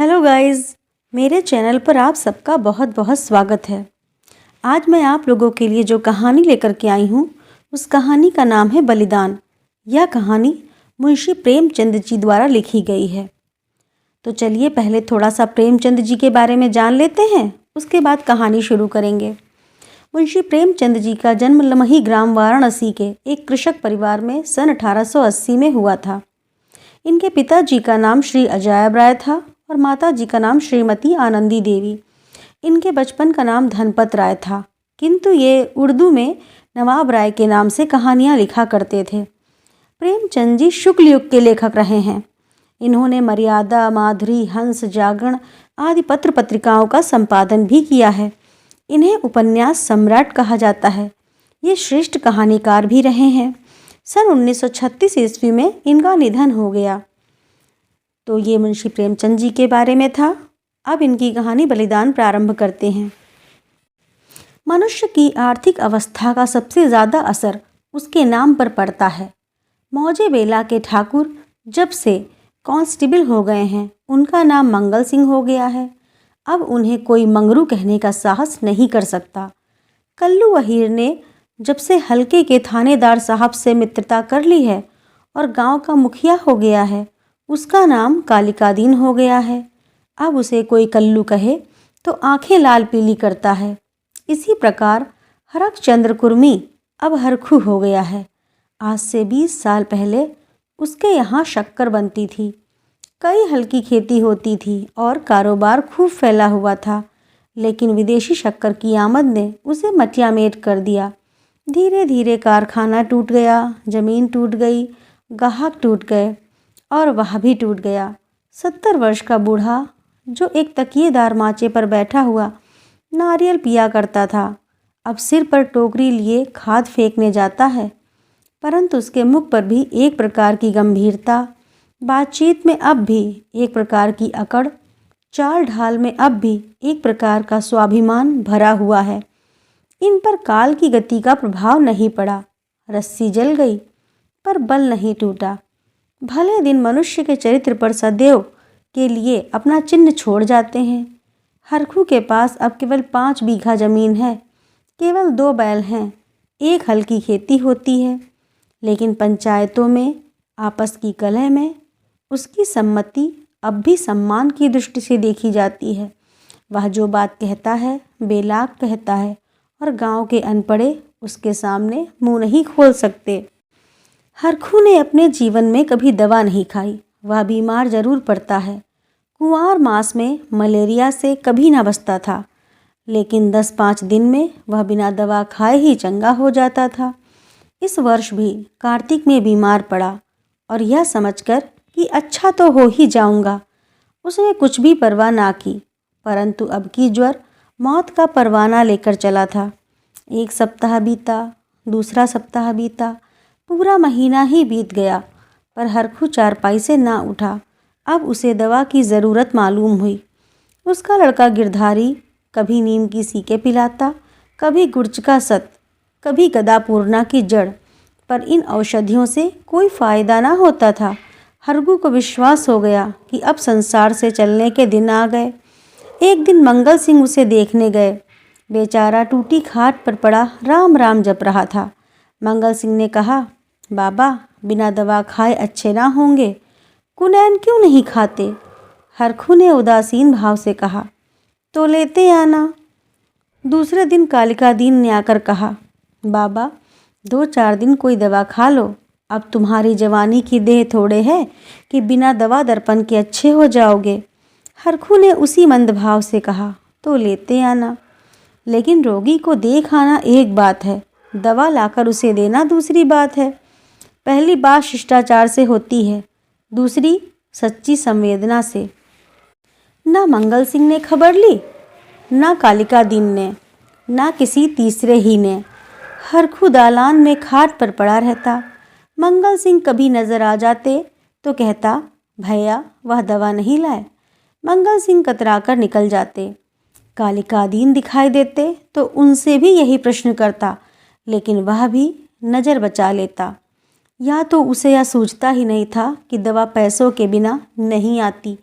Hello guys, मेरे channel पर आप सबका बहुत बहुत स्वागत है। आज मैं आप लोगों के लिए जो कहानी लेकर के आई हूँ उस कहानी का नाम है बलिदान। यह कहानी मुंशी प्रेमचंद जी द्वारा लिखी गई है। तो चलिए पहले थोड़ा सा प्रेमचंद जी के बारे में जान लेते हैं, उसके बाद कहानी शुरू करेंगे। मुंशी प्रेमचंद जी का जन्म लमही ग्राम वाराणसी के एक कृषक परिवार में सन 1880 में हुआ था। इनके पिताजी का नाम श्री अजायब राय था और माता जी का नाम श्रीमती आनंदी देवी। इनके बचपन का नाम धनपत राय था, किंतु ये उर्दू में नवाब राय के नाम से कहानियाँ लिखा करते थे। प्रेमचंद जी शुक्ल युग के लेखक रहे हैं। इन्होंने मर्यादा, माधुरी, हंस, जागरण आदि पत्र पत्रिकाओं का संपादन भी किया है। इन्हें उपन्यास सम्राट कहा जाता है। ये श्रेष्ठ कहानीकार भी रहे हैं। सन 1936 ईस्वी में इनका निधन हो गया। तो ये मुंशी प्रेमचंद जी के बारे में था। अब इनकी कहानी बलिदान प्रारंभ करते हैं। मनुष्य की आर्थिक अवस्था का सबसे ज़्यादा असर उसके नाम पर पड़ता है। मौजे बेला के ठाकुर जब से कांस्टेबल हो गए हैं, उनका नाम मंगल सिंह हो गया है। अब उन्हें कोई मंगरू कहने का साहस नहीं कर सकता। कल्लू वहीर ने जब से हल्के के थानेदार साहब से मित्रता कर ली है और गांव का मुखिया हो गया है, उसका नाम कालिकादीन हो गया है। अब उसे कोई कल्लू कहे तो आंखें लाल पीली करता है। इसी प्रकार हरकचंद्र कुर्मी अब हरखू हो गया है। आज से 20 साल पहले उसके यहाँ शक्कर बनती थी। कई हल्की खेती होती थी और कारोबार खूब फैला हुआ था, लेकिन विदेशी शक्कर की आमद ने उसे मटियामेट कर दिया। धीरे धीरे कारखाना टूट गया, ज़मीन टूट गई, गाहक टूट गए और वह भी टूट गया। 70 वर्ष का बूढ़ा जो एक तकिएदार माचे पर बैठा हुआ नारियल पिया करता था, अब सिर पर टोकरी लिए खाद फेंकने जाता है। परंतु उसके मुख पर भी एक प्रकार की गंभीरता, बातचीत में अब भी एक प्रकार की अकड़, चाल ढाल में अब भी एक प्रकार का स्वाभिमान भरा हुआ है। इन पर काल की गति का प्रभाव नहीं पड़ा। रस्सी जल गई पर बल नहीं टूटा। भले दिन मनुष्य के चरित्र पर सदैव के लिए अपना चिन्ह छोड़ जाते हैं। हरखू के पास अब केवल 5 बीघा जमीन है, केवल 2 बैल हैं, एक हल्की खेती होती है, लेकिन पंचायतों में आपस की कलह में उसकी सम्मति अब भी सम्मान की दृष्टि से देखी जाती है। वह जो बात कहता है बेलाग कहता है और गांव के अनपढ़े उसके सामने मुंह नहीं खोल सकते। हरखू ने अपने जीवन में कभी दवा नहीं खाई। वह बीमार जरूर पड़ता है। कुंवार मास में मलेरिया से कभी ना बचता था, लेकिन 10-5 दिन में वह बिना दवा खाए ही चंगा हो जाता था। इस वर्ष भी कार्तिक में बीमार पड़ा और यह समझकर कि अच्छा तो हो ही जाऊंगा, उसने कुछ भी परवाह ना की। परंतु अब की ज्वर मौत का परवाना लेकर चला था। 1 सप्ताह बीता, दूसरा सप्ताह बीता, पूरा महीना ही बीत गया, पर हरखू चारपाई से ना उठा। अब उसे दवा की ज़रूरत मालूम हुई। उसका लड़का गिरधारी कभी नीम की सीके पिलाता, कभी गुर्च का सत, कभी गदापूर्णा की जड़, पर इन औषधियों से कोई फ़ायदा ना होता था। हरखू को विश्वास हो गया कि अब संसार से चलने के दिन आ गए। एक दिन मंगल सिंह उसे देखने गए। बेचारा टूटी खाट पर पड़ा राम राम जप रहा था। मंगल सिंह ने कहा, बाबा बिना दवा खाए अच्छे ना होंगे, कुनैन क्यों नहीं खाते? हरखू ने उदासीन भाव से कहा, तो लेते आना। दूसरे दिन कालिकादीन ने आकर कहा, बाबा 2-4 दिन कोई दवा खा लो, अब तुम्हारी जवानी की देह थोड़े है कि बिना दवा दर्पण के अच्छे हो जाओगे। हरखू ने उसी मंद भाव से कहा, तो लेते आना। लेकिन रोगी को देख आना एक बात है, दवा लाकर उसे देना दूसरी बात है। पहली बात शिष्टाचार से होती है, दूसरी सच्ची संवेदना से। ना मंगल सिंह ने खबर ली, ना कालिकादीन ने, ना किसी तीसरे ही ने। हरखू दालान में खाट पर पड़ा रहता। मंगल सिंह कभी नजर आ जाते तो कहता, भैया वह दवा नहीं लाए। मंगल सिंह कतराकर निकल जाते। कालिकादीन दिखाई देते तो उनसे भी यही प्रश्न करता, लेकिन वह भी नज़र बचा लेता। या तो उसे यह सूझता ही नहीं था कि दवा पैसों के बिना नहीं आती,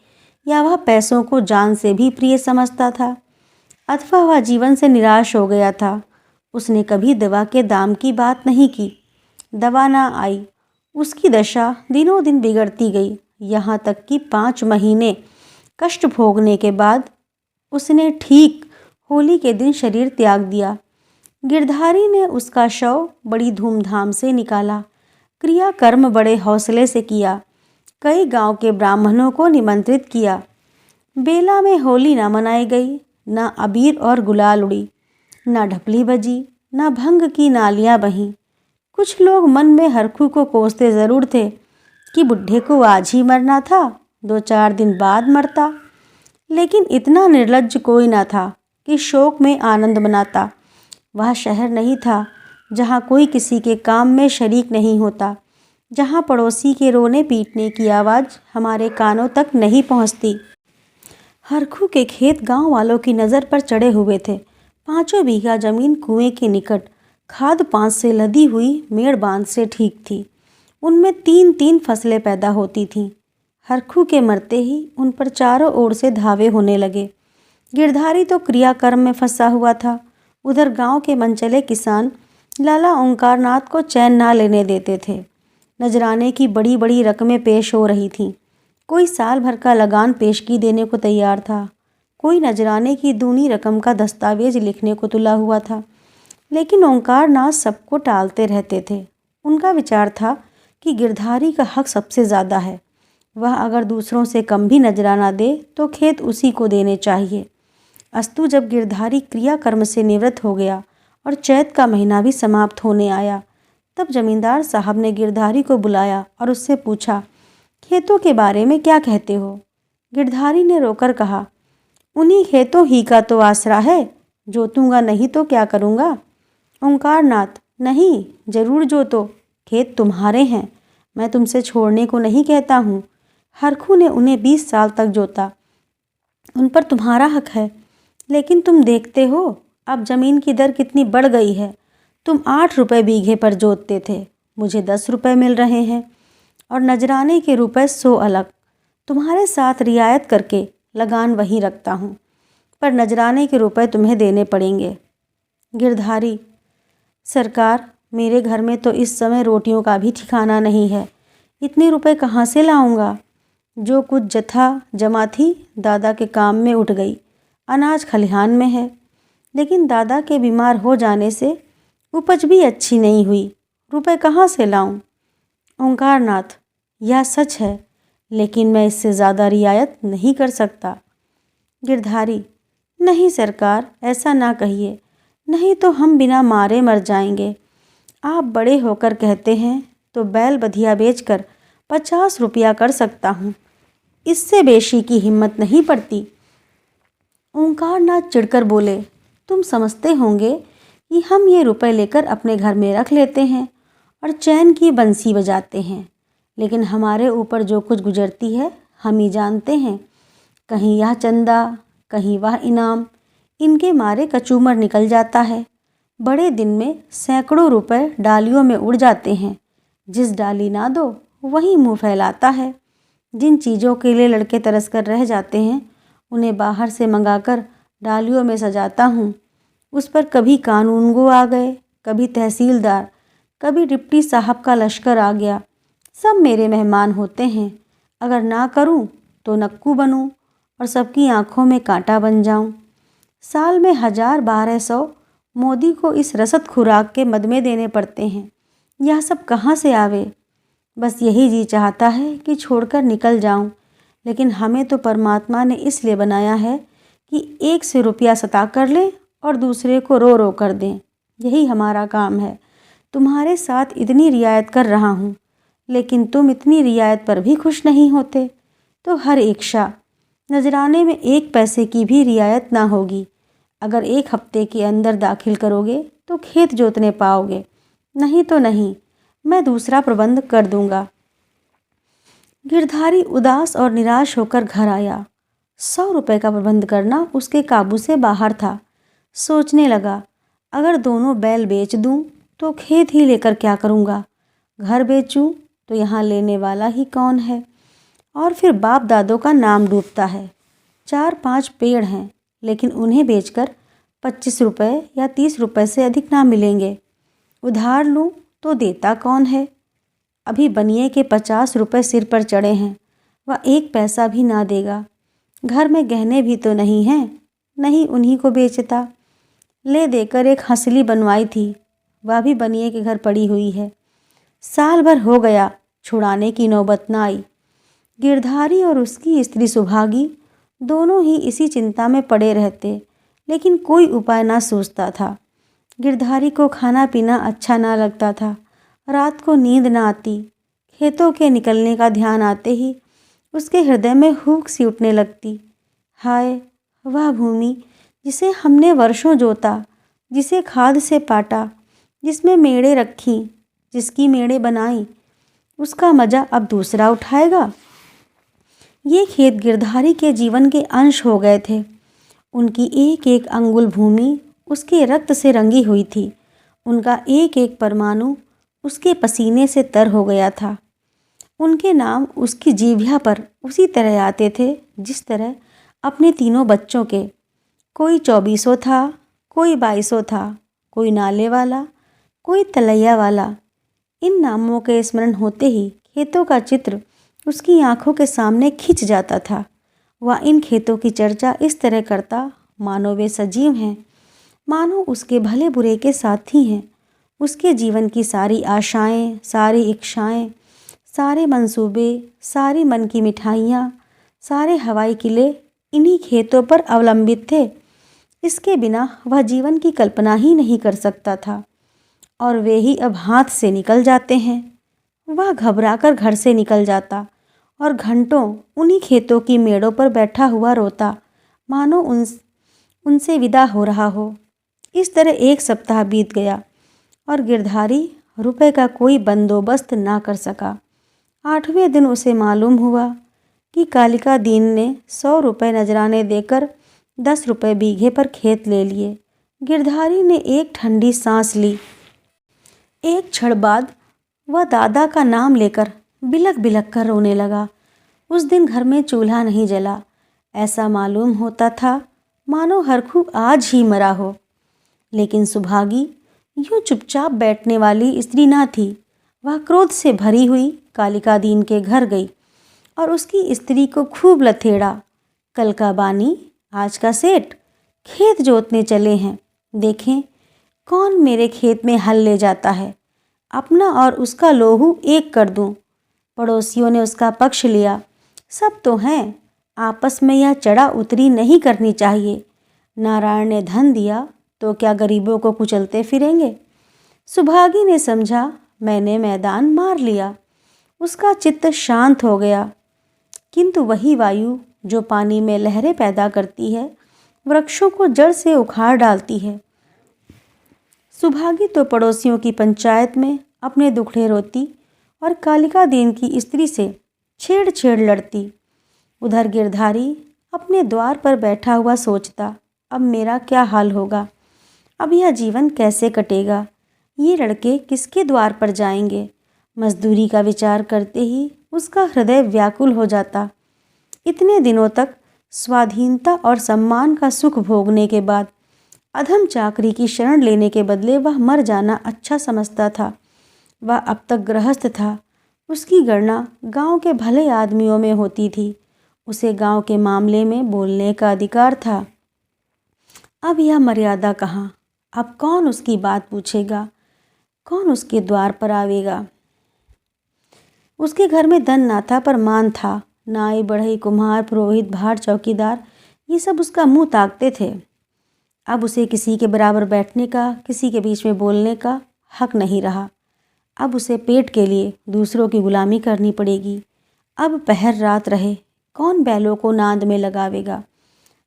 या वह पैसों को जान से भी प्रिय समझता था, अथवा वह जीवन से निराश हो गया था। उसने कभी दवा के दाम की बात नहीं की। दवा ना आई, उसकी दशा दिनों दिन बिगड़ती गई, यहाँ तक कि 5 महीने कष्ट भोगने के बाद उसने ठीक होली के दिन शरीर त्याग दिया। गिरधारी ने उसका शव बड़ी धूमधाम से निकाला। क्रियाकर्म बड़े हौसले से किया। कई गांव के ब्राह्मणों को निमंत्रित किया। बेला में होली ना मनाई गई, ना अबीर और गुलाल उड़ी, ना ढपली बजी, ना भंग की नालियां बहीं। कुछ लोग मन में हरखू को कोसते ज़रूर थे कि बुढ़े को आज ही मरना था, 2-4 दिन बाद मरता। लेकिन इतना निर्लज्ज कोई ना था कि शोक में आनंद मनाता। वह शहर नहीं था जहाँ कोई किसी के काम में शरीक नहीं होता, जहाँ पड़ोसी के रोने पीटने की आवाज़ हमारे कानों तक नहीं पहुँचती। हरखू के खेत गांव वालों की नज़र पर चढ़े हुए थे। 5 बीघा जमीन कुएं के निकट खाद पांच से लदी हुई मेड़ बांध से ठीक थी। उनमें 3-3 फसलें पैदा होती थीं। हरखू के मरते ही उन पर चारों ओर से धावे होने लगे। गिरधारी तो क्रियाकर्म में फंसा हुआ था। उधर गांव के मनचले किसान लाला ओंकारनाथ को चैन ना लेने देते थे। नजराने की बड़ी बड़ी रकमें पेश हो रही थीं। कोई साल भर का लगान पेशगी देने को तैयार था, कोई नजराने की दूनी रकम का दस्तावेज लिखने को तुला हुआ था। लेकिन ओंकारनाथ सबको टालते रहते थे। उनका विचार था कि गिरधारी का हक सबसे ज़्यादा है। वह अगर दूसरों से कम भी नजराना दे तो खेत उसी को देने चाहिए। अस्तु जब गिरधारी क्रियाकर्म से निवृत्त हो गया और चैत का महीना भी समाप्त होने आया, तब जमींदार साहब ने गिरधारी को बुलाया और उससे पूछा, खेतों के बारे में क्या कहते हो? गिरधारी ने रोकर कहा, उन्हीं खेतों ही का तो आसरा है, जोतूंगा नहीं तो क्या करूँगा? ओंकारनाथ, नहीं, जरूर जोतो, खेत तुम्हारे हैं, मैं तुमसे छोड़ने को नहीं कहता हूँ। हरखू ने उन्हें 20 साल तक जोता, उन पर तुम्हारा हक है। लेकिन तुम देखते हो अब ज़मीन की दर कितनी बढ़ गई है। तुम 8 रुपये बीघे पर जोतते थे, मुझे 10 रुपये मिल रहे हैं, और नजराने के रुपए 100 अलग। तुम्हारे साथ रियायत करके लगान वहीं रखता हूँ, पर नजराने के रुपए तुम्हें देने पड़ेंगे। गिरधारी, सरकार, मेरे घर में तो इस समय रोटियों का भी ठिकाना नहीं है, इतने रुपए कहाँ से लाऊंगा? जो कुछ जथा जमा थी दादा के काम में उठ गई, अनाज खलिहान में है। लेकिन दादा के बीमार हो जाने से उपज भी अच्छी नहीं हुई, रुपए कहाँ से लाऊं? ओंकारनाथ, यह सच है, लेकिन मैं इससे ज़्यादा रियायत नहीं कर सकता। गिरधारी, नहीं सरकार, ऐसा ना कहिए, नहीं तो हम बिना मारे मर जाएंगे। आप बड़े होकर कहते हैं तो बैल बधिया बेचकर 50 रुपया कर सकता हूँ, इससे बेशी की हिम्मत नहीं पड़ती। ओंकारनाथ चिढ़कर बोले, तुम समझते होंगे कि हम ये रुपए लेकर अपने घर में रख लेते हैं और चैन की बंसी बजाते हैं, लेकिन हमारे ऊपर जो कुछ गुजरती है हम ही जानते हैं। कहीं यह चंदा, कहीं वह इनाम, इनके मारे कचूमर निकल जाता है। बड़े दिन में सैकड़ों रुपए डालियों में उड़ जाते हैं। जिस डाली ना दो वही मुंह फैलाता है। जिन चीज़ों के लिए लड़के तरस कर रह जाते हैं उन्हें बाहर से मंगाकर डालियों में सजाता हूँ। उस पर कभी कानूनगो आ गए, कभी तहसीलदार, कभी डिप्टी साहब का लश्कर आ गया। सब मेरे मेहमान होते हैं। अगर ना करूँ तो नक्कू बनूँ और सबकी आँखों में कांटा बन जाऊँ। साल में 1000-1200 मोदी को इस रसद खुराक के मदमे देने पड़ते हैं। यह सब कहाँ से आवे? बस यही जी चाहता है कि छोड़कर निकल जाऊं, लेकिन हमें तो परमात्मा ने इसलिए बनाया है कि एक से रुपया सता कर लें और दूसरे को रो रो कर दें। यही हमारा काम है। तुम्हारे साथ इतनी रियायत कर रहा हूँ, लेकिन तुम इतनी रियायत पर भी खुश नहीं होते, तो हर इच्छा नजराने में 1 पैसे की भी रियायत ना होगी। अगर 1 हफ्ते के अंदर दाखिल करोगे तो खेत जोतने पाओगे, नहीं तो नहीं, मैं दूसरा प्रबंध कर दूंगा। गिरधारी उदास और निराश होकर घर आया। 100 रुपये का प्रबंध करना उसके काबू से बाहर था। सोचने लगा, अगर दोनों बैल बेच दूं तो खेत ही लेकर क्या करूंगा? घर बेचूं तो यहाँ लेने वाला ही कौन है? और फिर बाप दादों का नाम डूबता है। 4-5 पेड़ हैं, लेकिन उन्हें बेचकर 25 रुपये या 30 रुपये से अधिक ना मिलेंगे। उधार लूँ तो देता कौन है? अभी बनिए के 50 रुपये सिर पर चढ़े हैं, वह 1 पैसा भी ना देगा। घर में गहने भी तो नहीं हैं, नहीं उन्हीं को बेचता। ले देकर एक हंसली बनवाई थी, वह भी बनिए के घर पड़ी हुई है। साल भर हो गया, छुड़ाने की नौबत न आई। गिरधारी और उसकी स्त्री सुभागी दोनों ही इसी चिंता में पड़े रहते, लेकिन कोई उपाय ना सूझता था। गिरधारी को खाना पीना अच्छा ना लगता था, रात को नींद न आती। खेतों के निकलने का ध्यान आते ही उसके हृदय में हुक सी उठने लगती। हाय, वह भूमि जिसे हमने वर्षों जोता, जिसे खाद से पाटा, जिसमें मेड़े रखी, जिसकी मेड़े बनाई, उसका मज़ा अब दूसरा उठाएगा। ये खेत गिरधारी के जीवन के अंश हो गए थे। उनकी एक एक अंगुल भूमि उसके रक्त से रंगी हुई थी। उनका एक एक परमाणु उसके पसीने से तर हो गया था। उनके नाम उसकी जीभा पर उसी तरह आते थे जिस तरह अपने तीनों बच्चों के। कोई 24 था, कोई 22 था, कोई नाले वाला, कोई तलैया वाला। इन नामों के स्मरण होते ही खेतों का चित्र उसकी आंखों के सामने खिंच जाता था। वह इन खेतों की चर्चा इस तरह करता मानो वे सजीव हैं, मानो उसके भले बुरे के साथी हैं। उसके जीवन की सारी आशाएं, सारी इच्छाएं, सारे मंसूबे, सारी मन की मिठाइयाँ, सारे हवाई किले इन्हीं खेतों पर अवलंबित थे। इसके बिना वह जीवन की कल्पना ही नहीं कर सकता था, और वे ही अब हाथ से निकल जाते हैं। वह घबराकर घर से निकल जाता और घंटों उन्हीं खेतों की मेड़ों पर बैठा हुआ रोता, मानो उनसे विदा हो रहा हो। इस तरह 1 सप्ताह बीत गया और गिरधारी रुपए का कोई बंदोबस्त ना कर सका। 8वें दिन उसे मालूम हुआ कि कालिका दीन ने 100 रुपये नजराने देकर 10 रुपये बीघे पर खेत ले लिए। गिरधारी ने एक ठंडी सांस ली। एक क्षण बाद वह दादा का नाम लेकर बिलख बिलख कर रोने लगा। उस दिन घर में चूल्हा नहीं जला। ऐसा मालूम होता था मानो हरखू आज ही मरा हो। लेकिन सुभागी यूँ चुपचाप बैठने वाली स्त्री ना थी। वह क्रोध से भरी हुई कालिका दीन के घर गई और उसकी स्त्री को खूब लथेड़ा। कल का बानी आज का सेठ, खेत जोतने चले हैं, देखें कौन मेरे खेत में हल ले जाता है। अपना और उसका लोहू एक कर दूं। पड़ोसियों ने उसका पक्ष लिया। सब तो हैं, आपस में यह चढ़ा उतरी नहीं करनी चाहिए। नारायण ने धन दिया तो क्या गरीबों को कुचलते फिरेंगे। सुभागी ने समझा मैंने मैदान मार लिया। उसका चित्त शांत हो गया। किंतु वही वायु जो पानी में लहरें पैदा करती है, वृक्षों को जड़ से उखाड़ डालती है। सुभागी तो पड़ोसियों की पंचायत में अपने दुखड़े रोती और कालिका दीन की स्त्री से छेड़ लड़ती। उधर गिरधारी अपने द्वार पर बैठा हुआ सोचता, अब मेरा क्या हाल होगा, अब यह जीवन कैसे कटेगा, ये लड़के किसके द्वार पर जाएंगे। मजदूरी का विचार करते ही उसका हृदय व्याकुल हो जाता। इतने दिनों तक स्वाधीनता और सम्मान का सुख भोगने के बाद अधम चाकरी की शरण लेने के बदले वह मर जाना अच्छा समझता था। वह अब तक गृहस्थ था। उसकी गणना गांव के भले आदमियों में होती थी। उसे गांव के मामले में बोलने का अधिकार था। अब यह मर्यादा कहाँ। अब कौन उसकी बात पूछेगा, कौन उसके द्वार पर आवेगा। उसके घर में धन ना था पर मान था। नाई, बढ़ई, कुम्हार, पुरोहित, भाट, चौकीदार, ये सब उसका मुंह ताकते थे। अब उसे किसी के बराबर बैठने का, किसी के बीच में बोलने का हक नहीं रहा। अब उसे पेट के लिए दूसरों की गुलामी करनी पड़ेगी। अब पहर रात रहे, कौन बैलों को नांद में लगावेगा।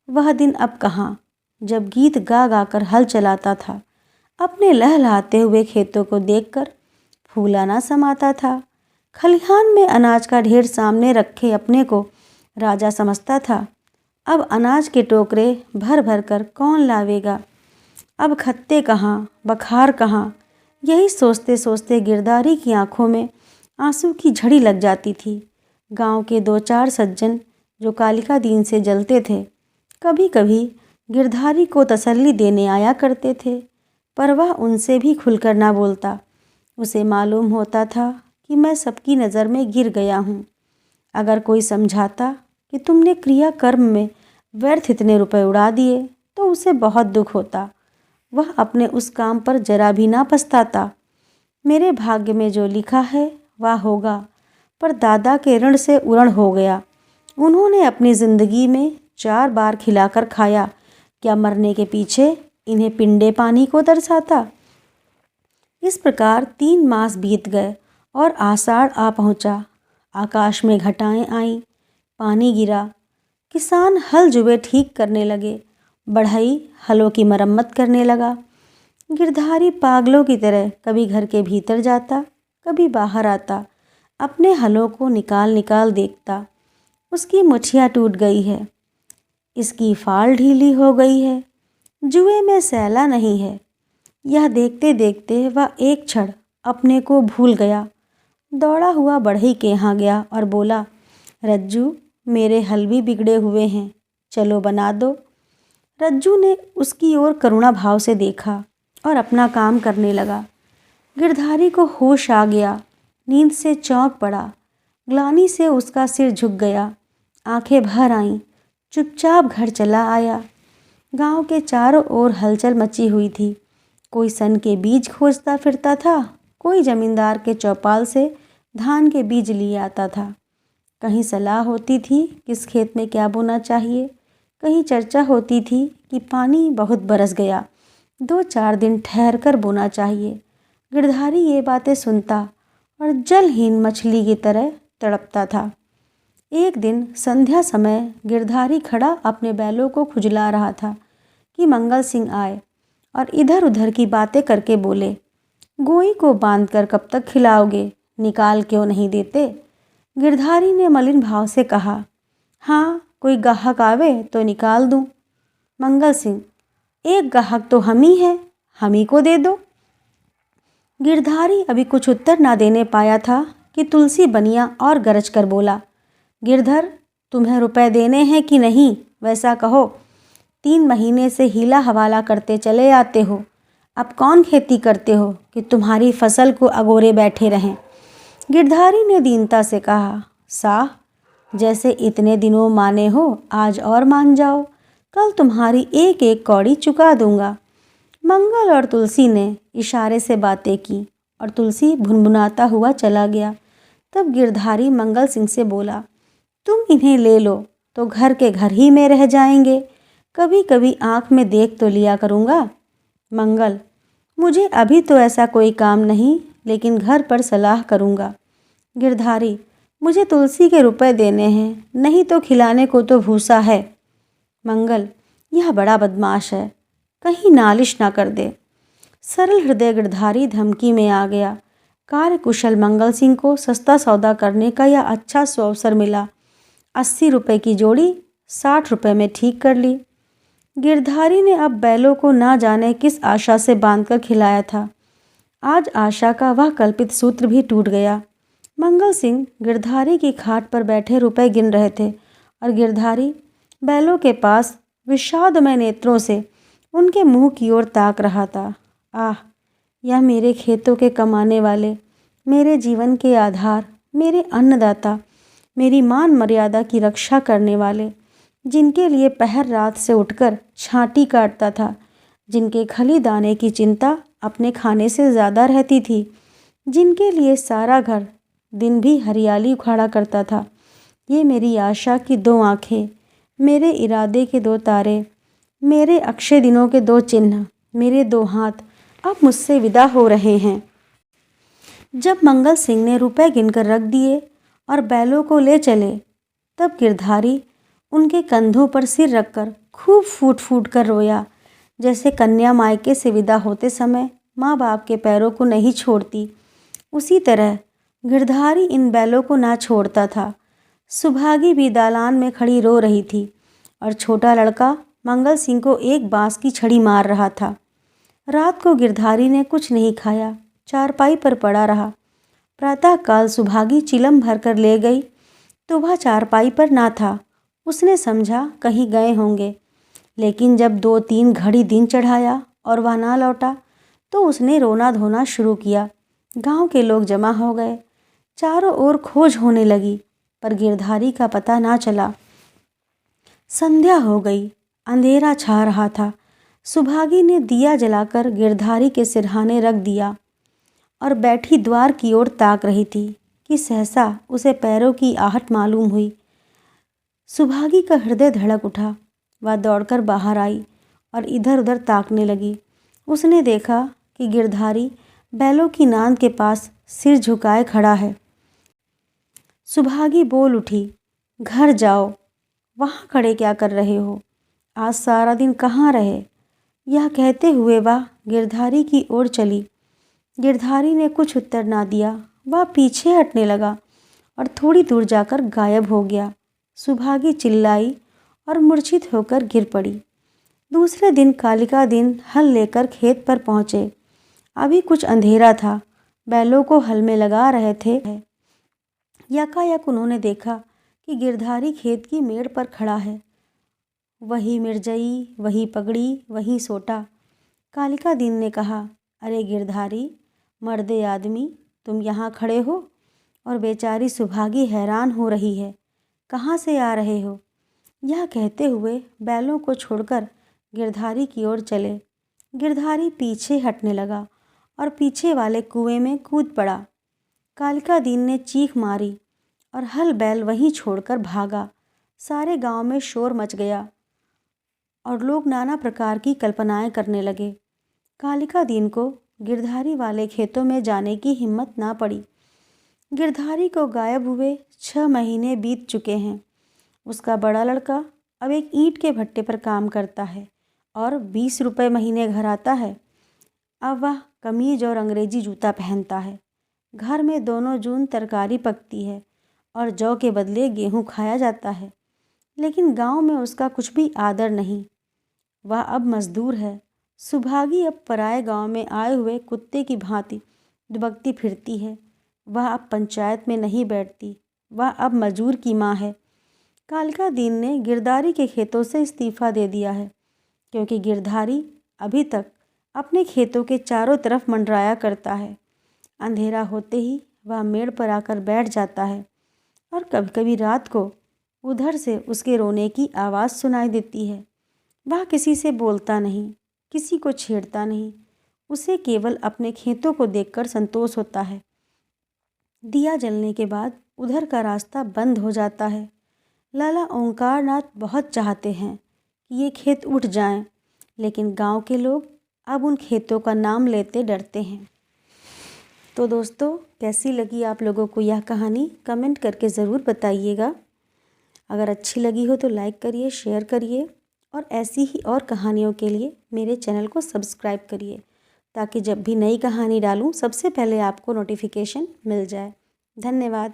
वह दिन अब कहाँ जब गीत गा गा कर हल चलाता था। अपने लहलहाते हुए खेतों को देखकर फूला ना समाता था। खलिहान में अनाज का ढेर सामने रखे अपने को राजा समझता था। अब अनाज के टोकरे भर भर कर कौन लावेगा। अब खत्ते कहाँ, बखार कहाँ, यही सोचते सोचते गिरधारी की आंखों में आंसू की झड़ी लग जाती थी। गांव के 2-4 सज्जन जो कालिका दीन से जलते थे, कभी कभी गिरधारी को तसल्ली देने आया करते थे, पर वह उनसे भी खुलकर ना बोलता। उसे मालूम होता था कि मैं सबकी नज़र में गिर गया हूँ। अगर कोई समझाता कि तुमने क्रिया कर्म में व्यर्थ इतने रुपए उड़ा दिए तो उसे बहुत दुख होता। वह अपने उस काम पर जरा भी ना पछताता। मेरे भाग्य में जो लिखा है वह होगा, पर दादा के ऋण से उऋण हो गया। उन्होंने अपनी ज़िंदगी में 4 बार खिलाकर खाया, क्या मरने के पीछे इन्हें पिंडे पानी को दर्शाता। इस प्रकार 3 मास बीत गए और आषाढ़ आ पहुँचा। आकाश में घटाएं आईं, पानी गिरा। किसान हल जुए ठीक करने लगे, बढ़ई हलों की मरम्मत करने लगा। गिरधारी पागलों की तरह कभी घर के भीतर जाता, कभी बाहर आता, अपने हलों को निकाल निकाल देखता। उसकी मुठिया टूट गई है, इसकी फाल ढीली हो गई है, जुए में सैला नहीं है। यह देखते देखते वह एक क्षण अपने को भूल गया। दौड़ा हुआ बढ़ई के यहाँ गया और बोला, रज्जू, मेरे हल भी बिगड़े हुए हैं, चलो बना दो। रज्जू ने उसकी ओर करुणा भाव से देखा और अपना काम करने लगा। गिरधारी को होश आ गया, नींद से चौंक पड़ा। ग्लानि से उसका सिर झुक गया, आंखें भर आईं, चुपचाप घर चला आया। गांव के चारों ओर हलचल मची हुई थी। कोई सन के बीज खोजता फिरता था, कोई जमींदार के चौपाल से धान के बीज लिए आता था। कहीं सलाह होती थी किस खेत में क्या बोना चाहिए, कहीं चर्चा होती थी कि पानी बहुत बरस गया, 2-4 दिन ठहर कर बोना चाहिए। गिरधारी ये बातें सुनता और जलहीन मछली की तरह तड़पता था। एक दिन संध्या समय गिरधारी खड़ा अपने बैलों को खुजला रहा था कि मंगल सिंह आए और इधर उधर की बातें करके बोले, गोई को बांधकर कब तक खिलाओगे, निकाल क्यों नहीं देते। गिरधारी ने मलिन भाव से कहा, हाँ, कोई गाहक आवे तो निकाल दूं। मंगल सिंह, एक गाहक तो हम ही हैं, हम ही को दे दो। गिरधारी अभी कुछ उत्तर ना देने पाया था कि तुलसी बनिया और गरज कर बोला, गिरधर, तुम्हें रुपए देने हैं कि नहीं, वैसा कहो। 3 महीने से हीला हवाला करते चले आते हो, अब कौन खेती करते हो कि तुम्हारी फसल को अगोरे बैठे रहें। गिरधारी ने दीनता से कहा, साह, जैसे इतने दिनों माने हो, आज और मान जाओ, कल तुम्हारी एक एक कौड़ी चुका दूंगा। मंगल और तुलसी ने इशारे से बातें की और तुलसी भुनभुनाता हुआ चला गया। तब गिरधारी मंगल सिंह से बोला, तुम इन्हें ले लो तो घर के घर ही में रह जाएंगे, कभी कभी आँख में देख तो लिया करूँगा। मंगल, मुझे अभी तो ऐसा कोई काम नहीं, लेकिन घर पर सलाह करूँगा। गिरधारी, मुझे तुलसी के रुपए देने हैं, नहीं तो खिलाने को तो भूसा है। मंगल, यह बड़ा बदमाश है, कहीं नालिश ना कर दे। सरल हृदय गिरधारी धमकी में आ गया। कार्यकुशल मंगल सिंह को सस्ता सौदा करने का यह अच्छा अवसर मिला। 80 रुपये की जोड़ी 60 रुपये में ठीक कर ली। गिरधारी ने अब बैलों को ना जाने किस आशा से बांधकर खिलाया था। आज आशा का वह कल्पित सूत्र भी टूट गया। मंगल सिंह गिरधारी की खाट पर बैठे रुपए गिन रहे थे और गिरधारी बैलों के पास विषादमय नेत्रों से उनके मुंह की ओर ताक रहा था। आह, यह मेरे खेतों के कमाने वाले, मेरे जीवन के आधार, मेरे अन्नदाता, मेरी मान मर्यादा की रक्षा करने वाले, जिनके लिए पहर रात से उठकर छांटी काटता था, जिनके खली दाने की चिंता अपने खाने से ज़्यादा रहती थी, जिनके लिए सारा घर दिन भी हरियाली उखाड़ा करता था। ये मेरी आशा की 2 आँखें, मेरे इरादे के 2 तारे, मेरे अक्षय दिनों के 2 चिन्ह, मेरे 2 हाथ अब मुझसे विदा हो रहे हैं। जब मंगल सिंह ने रुपए गिनकर रख दिए और बैलों को ले चले, तब गिरधारी उनके कंधों पर सिर रखकर खूब फूट फूट कर रोया, जैसे कन्या मायके से विदा होते समय माँ बाप के पैरों को नहीं छोड़ती, उसी तरह गिरधारी इन बैलों को ना छोड़ता था। सुभागी भी दालान में खड़ी रो रही थी और छोटा लड़का मंगल सिंह को एक बांस की छड़ी मार रहा था। रात को गिरधारी ने कुछ नहीं खाया, चारपाई पर पड़ा रहा। प्रातःकाल सुभागी चिलम भरकर ले गई तो वह चारपाई पर ना था। उसने समझा कहीं गए होंगे, लेकिन जब 2-3 घड़ी दिन चढ़ाया और वह ना लौटा तो उसने रोना धोना शुरू किया। गांव के लोग जमा हो गए, चारों ओर खोज होने लगी, पर गिरधारी का पता ना चला। संध्या हो गई, अंधेरा छा रहा था। सुभागी ने दिया जलाकर गिरधारी के सिरहाने रख दिया और बैठी द्वार की ओर ताक रही थी कि सहसा उसे पैरों की आहट मालूम हुई। सुभागी का हृदय धड़क उठा। वह दौड़कर बाहर आई और इधर उधर ताकने लगी। उसने देखा कि गिरधारी बैलों की नांद के पास सिर झुकाए खड़ा है। सुभागी बोल उठी, घर जाओ, वहाँ खड़े क्या कर रहे हो? आज सारा दिन कहाँ रहे? यह कहते हुए वह गिरधारी की ओर चली। गिरधारी ने कुछ उत्तर ना दिया। वह पीछे हटने लगा और थोड़ी दूर जाकर गायब हो गया। सुभागी चिल्लाई और मूर्छित होकर गिर पड़ी। दूसरे दिन कालिका दिन हल लेकर खेत पर पहुँचे। अभी कुछ अंधेरा था। बैलों को हल में लगा रहे थे। यकायक उन्होंने देखा कि गिरधारी खेत की मेड़ पर खड़ा है। वही मिर्जई, वही पगड़ी, वही सोटा। कालिका दीन ने कहा, अरे गिरधारी, मर्दे आदमी, तुम यहाँ खड़े हो? और बेचारी सुभागी हैरान हो रही है, कहाँ से आ रहे हो? यह कहते हुए बैलों को छोड़कर गिरधारी की ओर चले। गिरधारी पीछे हटने लगा और पीछे वाले कुएं में कूद पड़ा। कालिका दीन ने चीख मारी और हल बैल वहीं छोड़कर भागा। सारे गांव में शोर मच गया और लोग नाना प्रकार की कल्पनाएं करने लगे। कालिका दीन को गिरधारी वाले खेतों में जाने की हिम्मत ना पड़ी। गिरधारी को गायब हुए 6 महीने बीत चुके हैं। उसका बड़ा लड़का अब एक ईंट के भट्टे पर काम करता है और 20 रुपये महीने घर आता है। अब वह कमीज और अंग्रेजी जूता पहनता है। घर में दोनों जून तरकारी पकती है और जौ के बदले गेहूं खाया जाता है। लेकिन गांव में उसका कुछ भी आदर नहीं। वह अब मजदूर है। सुभागी अब पराए गांव में आए हुए कुत्ते की भांति दुबकती फिरती है। वह अब पंचायत में नहीं बैठती। वह अब मजूर की माँ है। कालिका दीन ने गिरधारी के खेतों से इस्तीफा दे दिया है, क्योंकि गिरधारी अभी तक अपने खेतों के चारों तरफ मंडराया करता है। अंधेरा होते ही वह मेड़ पर आकर बैठ जाता है और कभी कभी रात को उधर से उसके रोने की आवाज़ सुनाई देती है। वह किसी से बोलता नहीं, किसी को छेड़ता नहीं। उसे केवल अपने खेतों को देखकर संतोष होता है। दिया जलने के बाद उधर का रास्ता बंद हो जाता है। लाला ओंकारनाथ बहुत चाहते हैं कि ये खेत उठ जाएं, लेकिन गांव के लोग अब उन खेतों का नाम लेते डरते हैं। तो दोस्तों, कैसी लगी आप लोगों को यह कहानी? कमेंट करके ज़रूर बताइएगा। अगर अच्छी लगी हो तो लाइक करिए, शेयर करिए और ऐसी ही और कहानियों के लिए मेरे चैनल को सब्सक्राइब करिए, ताकि जब भी नई कहानी डालूं सबसे पहले आपको नोटिफिकेशन मिल जाए। धन्यवाद।